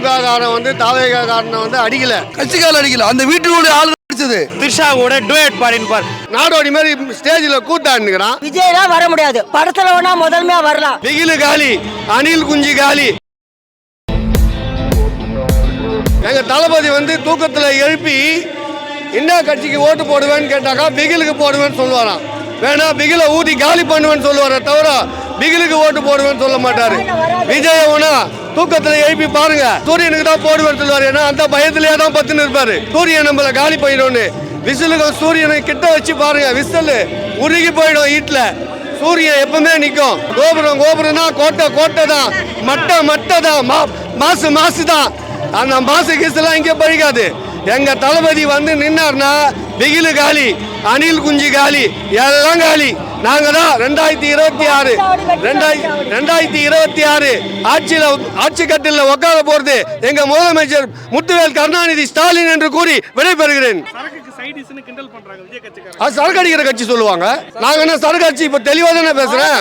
காரன் வந்து தாவேகா காரனை வந்து அடிக்கல, கட்சிக்காரன் அடிக்கல, அந்த வீட்டுடைய ஆளு அடிச்சது. திரிஷா கூட டுவேட் பாடின்னு நாடோடி மாதிரி ஸ்டேஜ்ல கூத்தாடுறான். விஜய் தான் வர முடியாது, படத்துல வேணா முதன்மையா வரலாம். பிகிலு காலி, அணில் குஞ்சு காலி. எங்க தளபதி வந்து தூக்கத்துல எழுப்பி என்ன கட்சிக்கு ஓட்டு போடுவேன்னு கேட்டாக்கா பிகிலுக்கு போடுவேன்னு சொல்லுவாராம். வேணா பிகில ஊதி காலி பண்ணுவேன்னு சொல்லுவார தவிர பிகிலுக்கு ஓட்டு போடுவேன்னு சொல்ல மாட்டாரு. விஜய் வேணா தூக்கத்துல எழுப்பி பாருங்க, சூரியனுக்கு தான் போடுவேன்னு சொல்லுவாரு. ஏன்னா அந்த பயத்திலேயே தான் பத்துன்னு இருப்பாரு. சூரியன் நம்மள காலி போயிடும்னு விசிலுக்கு சூரியனை கிட்ட வச்சு பாருங்க, விசில் உருகி போயிடும் வீட்டுல. சூரியன் எப்பவுமே நிற்கும். கோபுரம் கோபுரம்னா கோட்டை கோட்டை தான், மட்டை தான், மாசு தான். அந்த மாசு கீசெல்லாம் இங்கே பழிக்காது. எங்க தளபதி வந்து நின்னார்னா பிகிலு காலி, அணில் குஞ்சு காலி, எல்லாம் காலி. நாங்க தான் 2026 ஆட்சி கட்டில உட்கார போறது எங்க முதலமைச்சர் முத்துவேல் கருணாநிதி ஸ்டாலின் என்று கூறி விடைபெறுகிறேன். சரக்கு அடிக்கிற கட்சி சொல்லுவாங்க. நாங்க என்ன சரக்கு கட்சி? இப்ப தெளிவா தானே பேசுறேன்.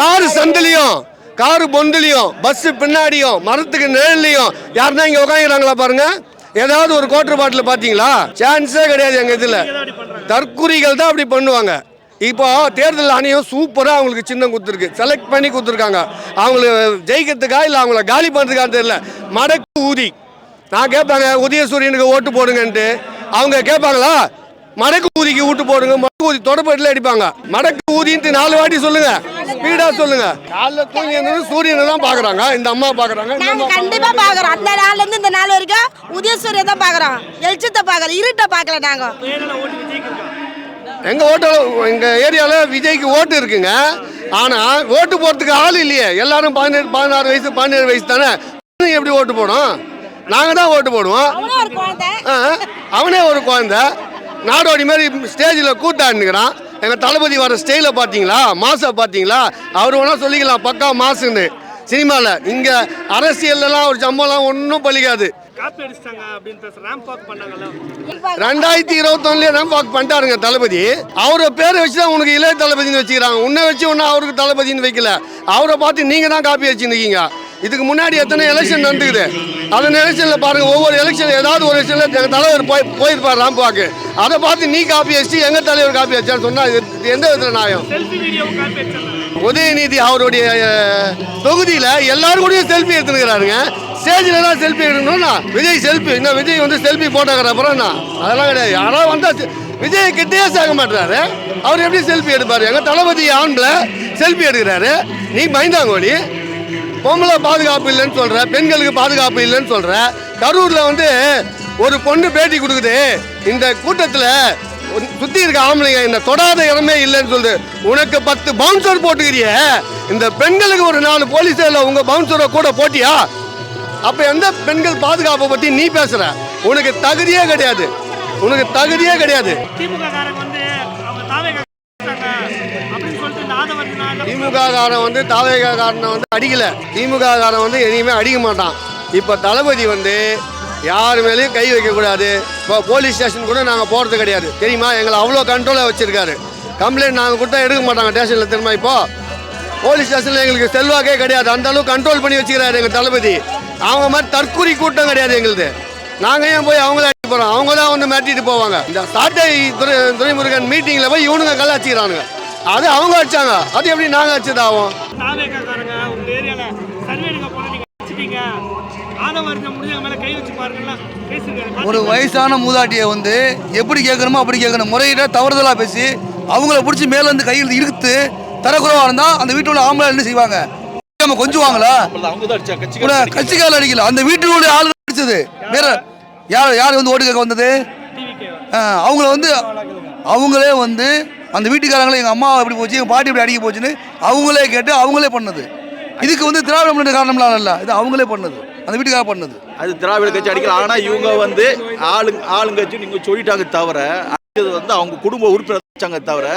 காரு சந்திலையும் காரு பொந்துலையும் பஸ் பின்னாடியும் மரத்துக்கு நிழல்லையும் யாருன்னா இங்க உட்காந்துறாங்களா பாருங்க. ஏதாவது ஒரு கோட்டர் பாட்டில் பாத்தீங்களா? சான்ஸே கிடையாது. எங்க இதுல தற்குறிகள் தான் அப்படி பண்ணுவாங்க. இப்போ தேர்தல் ஆணையம் சூப்பரா அவங்களுக்கு சின்னம் கொடுத்துருக்கு, செலக்ட் பண்ணி கொடுத்துருக்காங்க. அவங்களுக்கு ஜெயிக்கிறதுக்கா இல்லை அவங்கள காலி பண்ணுறதுக்கான்னு தெரியல. மடக்கு ஊதி நான் கேட்பாங்க, உதயசூரியனுக்கு ஓட்டு போடுங்கன்ட்டு. அவங்க கேட்பாங்களா? மடக்கு ஊதிக்கு ஓட்டு போடுங்க. மடக்கு ஊதி தொடப்பட்டில் அடிப்பாங்க. மடக்கு ஊதின்ட்டு 4 வாட்டி சொல்லுங்க, ஸ்பீடா சொல்லுங்க. காலைல தூங்கி சூரியனை தான் பாக்குறாங்க, இந்த அம்மா பாக்குறாங்க. கண்டிப்பா பாக்குறோம். அந்த நாள்ல இருந்து இந்த நாள் வரைக்கும் உதயசூரியன் தான் பாக்குறோம், வெளிச்சத்தை பாக்குறோம், இருட்டை பாக்கல. நாங்க எங்க ஓட்டு, எங்க ஏரியால விஜய்க்கு ஓட்டு இருக்குங்க. ஆனா ஓட்டு போறதுக்கு ஆள் இல்லையே. எல்லாரும் 16 வயசு 17 வயசு தானே. எப்படி ஓட்டு போடும்? நாங்க தான் ஓட்டு போடுவோம். அவனே ஒரு குழந்தை நாடோடி மாதிரி ஸ்டேஜில் கூத்தாடுறான். எங்க தளபதி வர ஸ்டைல பாத்தீங்களா, மாச பாத்தீங்களா? அவர் வேணா சொல்லிக்கலாம் பக்கா மாசுன்னு. சினிமால இங்க அரசியல்லாம் ஒரு சம்பளம் ஒன்றும் பலிக்காது. 2021 ரேம்ப் வாக் பண்ணிட்டாருங்க தளபதி. அவரை பேரை வச்சுதான் உனக்கு இளைய தளபதினு வச்சுக்கிறாங்க. உன்னை வச்சு ஒன்னும் அவருக்கு தளபதினு வைக்கல. அவரை பார்த்து நீங்க தான் காப்பி வச்சுருக்கீங்க. இதுக்கு முன்னாடி எத்தனை எலெக்ஷன் நடந்துக்குது. அந்த எலெக்ஷன்ல பாருங்க, ஒவ்வொரு எலெக்ஷன் ஏதாவது ஒரு எலெக்ஷன்ல எங்க தலைவர் போயிருப்பார் ரேம்ப் வாக்கு. அதை பார்த்து நீ காப்பி வச்சு எங்க தலைவர் காப்பி வச்சான்னு சொன்னா எந்த விதத்துல நியாயம்? உதயநிதி அவருடைய தொகுதியில எல்லாரும் கூட செல்ஃபி எடுத்துக்கிறாருங்க. ஸ்டேஜ்ல தான் செல்ஃபி எடுக்கணும்னா விஜய் செல்ஃபி என்ன? விஜய் வந்து செல்ஃபி போட்டோங்கிற அப்புறம் அதெல்லாம் கிடையாது. யாராவது வந்தா விஜய் கிட்டே சேர்க்க மாட்டாரு. அவர் எப்படி செல்ஃபி எடுப்பாரு? எங்க தளபதி ஆண்ல செல்ஃபி எடுக்கிறாரு. நீ பயந்தாங்கோடி பொம்பளை பாதுகாப்பு இல்லைன்னு சொல்ற, பெண்களுக்கு பாதுகாப்பு இல்லைன்னு சொல்ற. கரூர்ல வந்து ஒரு பொண்ணு பேட்டி கொடுக்குது, இந்த கூட்டத்துல சுத்தி இருக்க ஆம்பளைங்க இந்த தொடாத இடமே இல்லைன்னு சொல்லுது. உனக்கு 10 பவுன்சர் போட்டுக்கிறிய, இந்த பெண்களுக்கு ஒரு 4 போலீஸ்ல உங்க பவுன்சரை கூட போட்டியா? அப்ப எந்த பெண்கள் பாதுகாப்பை பத்தி நீ பேசுற? உனக்கு தகுதியே கிடையாது, உனக்கு தகுதியே கிடையாது. திமுக காரன் வந்து தாவேகா காரனை வந்து அடிக்கல. திமுக காரன் வந்து எதையுமே அடிக்க மாட்டான். இப்ப தளபதி வந்து யாரு மேலேயும் கை வைக்க கூடாது. இப்போ போலீஸ் ஸ்டேஷன் கூட நாங்கள் போறது கிடையாது தெரியுமா? எங்களை அவ்வளோ கண்ட்ரோலாக வச்சிருக்காரு. கம்ப்ளைண்ட் நாங்கள் கொடுத்தா எடுக்க மாட்டாங்க ஸ்டேஷன்ல. தெரியுமா? இப்போ போலீஸ் ஸ்டேஷன்ல எங்களுக்கு செல்வாக்கே கிடையாது. அந்த அளவுக்கு கண்ட்ரோல் பண்ணி வச்சுக்கிறாரு எங்க தளபதி. அவங்க மாதிரி தற்கூரி கூட்டம் கிடையாது எங்களுது. நாங்க ஏன் போய் அவங்கள அடிக்க போறோம்? அவங்க தான் வந்து மாட்டிட்டு போவாங்க. இந்த சாட்டை துரைமுருகன் மீட்டிங்ல போய் இவனுங்க கலாச்சிக்கிறானுங்க. அது அவங்க அடிச்சாங்க, அது எப்படி நாங்க அடிச்சதாகும்? ஒரு வயசான மூதாட்டியை வந்து எப்படி கேட்கணுமோ அப்படி கேட்கணும். முறையிட தவறுதலா பேசி அவங்கள பிடிச்சி மேல இருந்து கையில் இழுத்து தரக்குறவா இருந்தா அந்த வீட்டுல ஆம்பளை என்ன செய்வாங்க? கொஞ்சுவாங்களா? கட்சிக்காரர் அடிக்கல, அந்த வீட்டுடைய ஆளு அடிச்சது. வேற யார் வந்து ஓட்டு கேட்க வந்தது? அவங்கள வந்து அவங்களே வந்து அந்த வீட்டுக்காரங்களே எங்க அம்மா எப்படி போச்சு, எங்க பாட்டி எப்படி அடிக்க போச்சுன்னு அவங்களே கேட்டு அவங்களே பண்ணது. இதுக்கு வந்து திராவிட முன்னேற்ற காரணம்லாம் இல்ல, இது அவங்களே பண்ணது, அந்த வீட்டுக்காக பண்ணது. அது திராவிட கட்சி அடிக்கல. ஆனா இவங்க வந்து ஆளுங்கட்சி நீங்க சொல்லிட்டாங்க தவிர வந்து அவங்க குடும்ப உறுப்பினர் தவிர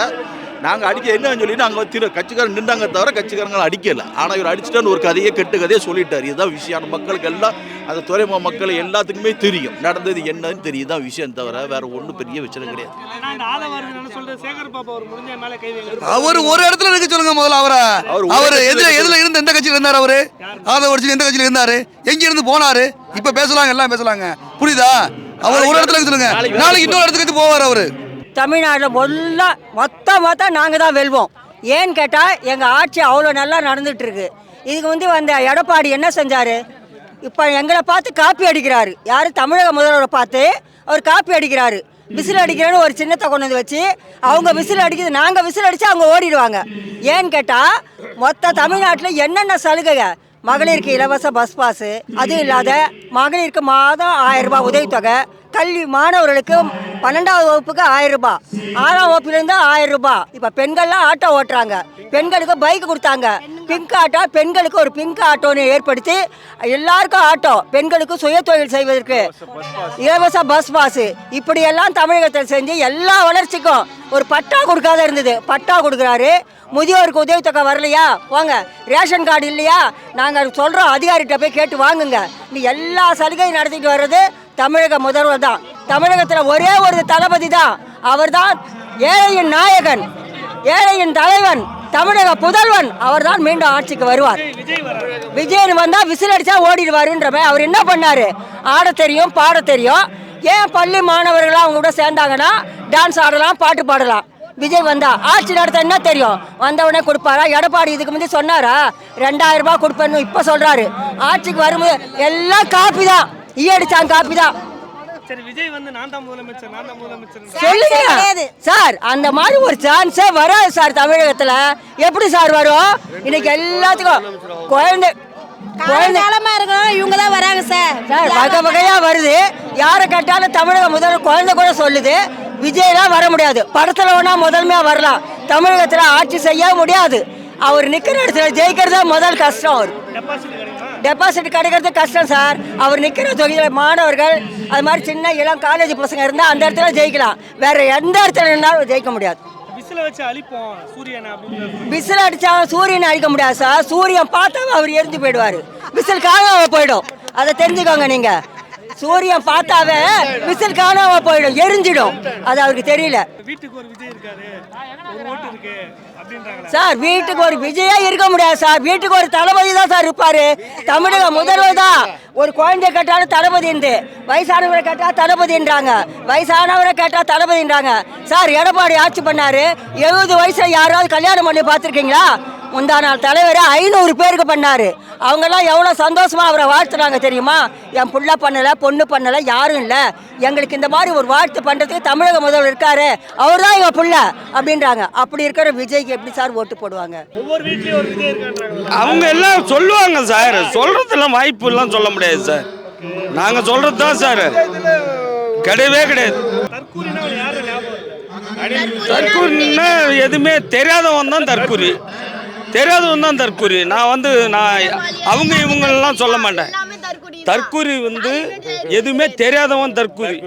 நாங்க அடிக்க என்னன்னு சொல்லிட்டு அங்க கட்சிக்காரன் நின்றாங்க தவிர கட்சிக்காரங்க அடிக்கல. ஆனா இவர் அடிச்சுட்டான்னு ஒரு கதையை கெட்டு கதையை சொல்லிட்டாரு. இதுதான் விஷயம். மக்களுக்கு எல்லாம் அந்த துறைமுக மக்கள் எல்லாத்துக்குமே தெரியும் நடந்தது என்னன்னு தெரியுதான் விஷயம் தவிர வேற ஒன்றும் பெரிய விஷயம் கிடையாது. அவர் ஒரு இடத்துல இருக்க சொல்லுங்க முதல்ல. அவர் எதுல இருந்த எந்த கட்சியில இருந்தாரு? அவரு ஆதரவு எந்த கட்சியில இருந்தாரு? எங்க இருந்து போனாரு? இப்ப பேசலாங்க, எல்லாம் பேசலாங்க, புரியுதா? அவர் ஒரு இடத்துல சொல்லுங்க, நாளைக்கு இன்னொரு இடத்துக்கு போவார் அவரு. தமிழ்நாட்டில் மொத்தம் நாங்கள் தான் வெல்வோம். ஏன்னு கேட்டால் எங்கள் ஆட்சி அவ்வளோ நல்லா நடந்துட்டு இருக்கு. இதுக்கு வந்த எடப்பாடி என்ன செஞ்சார்? இப்போ எங்களை பார்த்து காப்பி அடிக்கிறாரு. யார்? தமிழக முதல்வரை பார்த்து அவர் காப்பி அடிக்கிறாரு. விசில் அடிக்கிறேன்னு ஒரு சின்னத்தை கொண்டு வந்து வச்சு அவங்க விசில் அடிக்குது, நாங்கள் விசில் அடித்து அவங்க ஓடிடுவாங்க. ஏன்னு கேட்டால் மொத்த தமிழ்நாட்டில் என்னென்ன சலுகை? மகளிருக்கு இலவச பஸ் பாஸு, அதுவும் இல்லாத மகளிருக்கு மாதம் 1000 ரூபாய் உதவித்தொகை, கல்வி மாணவர்களுக்கு 12ஆவது வகுப்புக்கு 1000 ரூபாய், 6ஆம் வகுப்புலேருந்து 1000 ரூபாய். இப்போ பெண்கள்லாம் ஆட்டோ ஓட்டுறாங்க, பெண்களுக்கு பைக் கொடுத்தாங்க. பிங்க் ஆட்டோ, பெண்களுக்கு ஒரு பிங்க் ஆட்டோன்னு ஏற்படுத்தி எல்லாருக்கும் ஆட்டோ, பெண்களுக்கு சுய தொழில் செய்வதற்கு இலவச பஸ் பாஸு, இப்படியெல்லாம் தமிழகத்தில் செஞ்சு எல்லா வளர்ச்சிக்கும் ஒரு பட்டா கொடுக்காத இருந்தது, பட்டா கொடுக்குறாரு. முதியோருக்கு உதவித்தொகை வரலையா? வாங்க. ரேஷன் கார்டு இல்லையா? நாங்கள் சொல்கிறோம், அதிகாரிகிட்ட போய் கேட்டு வாங்குங்க. நீ எல்லா சலுகையும் நடத்திட்டு வர்றது தமிழக முதல்வர் தான். தமிழகத்தில் ஒரே ஒரு தளபதி தான், அவர் தான் ஏழையின் நாயகன், ஏழையின் தலைவன், தமிழக புதல்வன். அவர் தான் மீண்டும் ஆட்சிக்கு வருவார். விஜயன் வந்தால் விசில் அடித்தா ஓடிடுவாருன்ற மாதிரி. அவர் என்ன பண்ணார்? ஆட தெரியும், பாட தெரியும். ஏன் பள்ளி மாணவர்களாக அவங்க கூட சேர்ந்தாங்கன்னா டான்ஸ் ஆடலாம், பாட்டு பாடலாம். விஜய் வந்தா ஆட்சி நடத்த என்ன தெரியும்? வந்தவொடனே கொடுப்பாரா? எடப்பாடி இதுக்கு முந்தி சொன்னாரா 2000 ரூபாய் கொடுப்பேன்னு? இப்போ சொல்கிறாரு. ஆட்சிக்கு வரும்போது எல்லாம் காப்பி தான், ஈயடிச்சாங்க காப்பி தான். சொல்லுங்க சார், அந்த மாதிரி ஒரு சான்ஸே வராது சார் தமிழகத்துல. எப்படி சார் வரும்? இன்னைக்கு எல்லாத்துக்கும் குழந்தை இருக்கணும், இவங்க தான் வராங்க சார். வகை வகையா வருது. யாரை கேட்டாலும் தமிழக முதல்வர் குழந்தை கூட சொல்லுது விஜய்லாம் வர முடியாது. படத்துல வேணா முதன்மையா வரலாம், தமிழகத்துல ஆட்சி செய்ய முடியாது. அவர் நிக்கிற இடத்துல ஜெயிக்கிறது முதல் கஷ்டம். அவர் டெபாசிட் கிடைக்கிறது கஷ்டம் சார். அவர் நிற்கிற தொகுதியில் மாணவர்கள், அது மாதிரி சின்ன இளம் காலேஜ் பசங்க இருந்தால் அந்த இடத்துல ஜெயிக்கலாம். வேற எந்த இடத்துல இருந்தாலும் ஜெயிக்க முடியாது. விசில் அடிச்சா சூரியனை அழிக்க முடியாது சார். சூரியன் பார்த்தா அவர் எரிஞ்சு போயிடுவார், விசில் காணாம போயிடும். அதை தெரிஞ்சுக்கோங்க நீங்க. சூரியன் பார்த்தாவே விசில் காணாம போயிடும், எரிஞ்சிடும். அது அவருக்கு தெரியல சார். வீட்டுக்கு ஒரு விஜயா இருக்க முடியாது சார். வீட்டுக்கு ஒரு தளபதி தான் சார் இருப்பாரு. தமிழக முதல்வர் தான். ஒரு குழந்தை கேட்டாலும் தளபதி இருந்து, வயசானவரை கேட்டா தளபதின்றாங்க, வயசானவரை கேட்டா தளபதின்றாங்க சார். எடப்பாடி ஆட்சி பண்ணாரு, 70 வயசுல யாராவது கல்யாணம் பண்ணி பார்த்துருக்கீங்களா? முந்தா நாள் தலைவர் 500 பேருக்கு பண்ணாரு. அவங்கெல்லாம் எவ்வளோ சந்தோஷமா அவரை வாழ்த்துறாங்க தெரியுமா? என் புள்ள பண்ணலை, பொண்ணு பண்ணலை, யாரும் இல்லை, எங்களுக்கு இந்த மாதிரி ஒரு வாழ்த்து பண்ணுறதுக்கு தமிழக முதல்வர் இருக்காரு, அவர் தான் எங்கள் புள்ள அப்படின்றாங்க. அப்படி இருக்கிற விஜய்க்கு எப்படி சார் ஓட்டு போடுவாங்க? அவங்க எல்லாம் சொல்லுவாங்க சார், சொல்றதெல்லாம் வாய்ப்பு எல்லாம் சொல்ல முடியாது சார். நாங்க சொல்றது தான் சார், கிடையவே கிடையாது. தற்கூரின்னா எதுவுமே தெரியாதவன் தான் தற்கூரி, தெரியாதவன் தான் தற்கூரி. நான் அவங்க இவங்களெல்லாம் சொல்ல மாட்டேன். தற்கூரி எதுவுமே தெரியாதவன் தற்கூரி.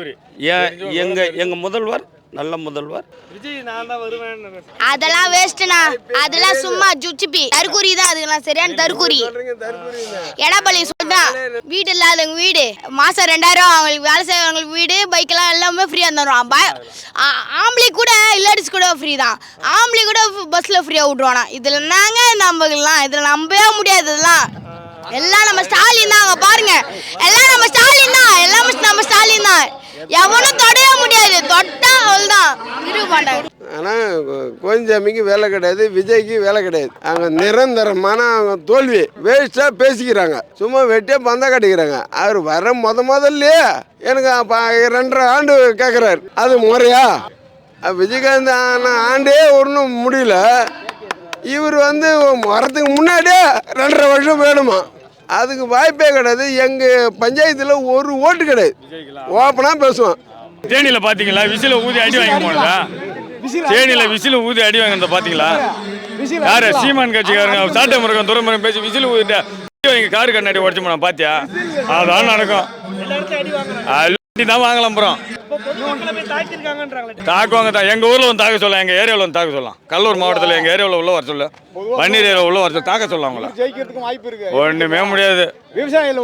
எங்க முதல்வர் நல்ல முதல்வர். அதெல்லாம் வேஸ்ட்னா, அதெல்லாம் சும்மா ஜுச்சிப்பி தற்கூரி தான். அதுக்கெல்லாம் சரியான தற்கூரி. எடப்பாடி சொல்றான், வீடு இல்லாதவங்க வீடு மாசம் 2000, அவங்களுக்கு வேலை செய்யறவங்களுக்கு வீடு, பைக்கெல்லாம் எல்லாமே ஃப்ரீயா தருவான். ஆம்பளை கூட லேடிஸ் கூட ஃப்ரீ தான். ஆம்பளை கூட பஸ்ல ஃப்ரீயா விட்டுருவானா? இதுல நாங்க நம்பலாம், இதுல நம்பவே முடியாது. இதெல்லாம் எல்லாம் நம்ம ஸ்டாலின் தான். பாருங்க, எல்லாம் நம்ம ஸ்டாலின் தான், எல்லாமே நம்ம ஸ்டாலின் தான். எவனும் தொடவே முடியாது, தொட்டா அவள்தான் இருக்க மாட்டாங்க. ஆனால் கோவிந்தசாமிக்கு வேலை கிடையாது, விஜய்க்கு வேலை கிடையாது. அவங்க நிரந்தரமான அவங்க தோல்வி வேஸ்ட்டாக பேசிக்கிறாங்க, சும்மா வெட்டியாக பந்தா கட்டிக்கிறாங்க. அவர் வர முதல்லையே எனக்கு 2.5 ஆண்டு கேட்குறாரு, அது முறையா? விஜயகாந்த் ஆண்டே ஒன்றும் முடியல. இவர் வரத்துக்கு முன்னாடியே 2.5 வருஷம் வேணுமா? அதுக்கு வாய்ப்பே கிடையாது. எங்கள் பஞ்சாயத்தில் ஒரு ஓட்டு கிடையாது. ஓப்பனாக பேசுவோம். தேனியில் பார்த்தீங்களா விசில ஊதி அடி வாங்கி போனதா? தேனியில் விசில ஊதி அடி வாங்கினத பார்த்தீங்களா? யாரு? சீமான் கட்சிக்காரங்க சாட்டை முருகன் துறைமுருகன் பேசி விசில ஊதிட்டு வாங்கி காரு கண்ணாடி உடச்சு போனா பாத்தியா? அதான் நடக்கும். தான் வாங்கலாம். அப்புறம் தாக்குவாங்க தான். எங்க ஊர்ல வந்து தாக்க சொல்லலாம், எங்க ஏரியாவில் வந்து தாக்க சொல்லலாம். கடலூர் மாவட்டத்தில் எங்க ஏரியாவில் உள்ள வர சொல்ல, பன்னீர் ஏரியா உள்ள வர சொல்ல, தாக்க சொல்லலாம். அவங்கள ஜெயிக்கிறதுக்கு வாய்ப்பு இருக்கு. ஒண்ணுமே முடியாது. விவசாயிகள்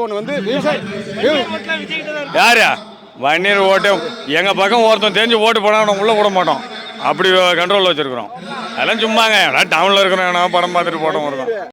யாரு பன்னீர் ஓட்டு எங்க பக்கம் ஒருத்தன் தெரிஞ்சு ஓட்டு போனா உள்ள விட மாட்டோம். அப்படி கண்ட்ரோல் வச்சிருக்கிறோம். அதெல்லாம் சும்மாங்க, டவுன்ல இருக்கிறோம், படம் பார்த்துட்டு போட்டோம் இருக்கோம்.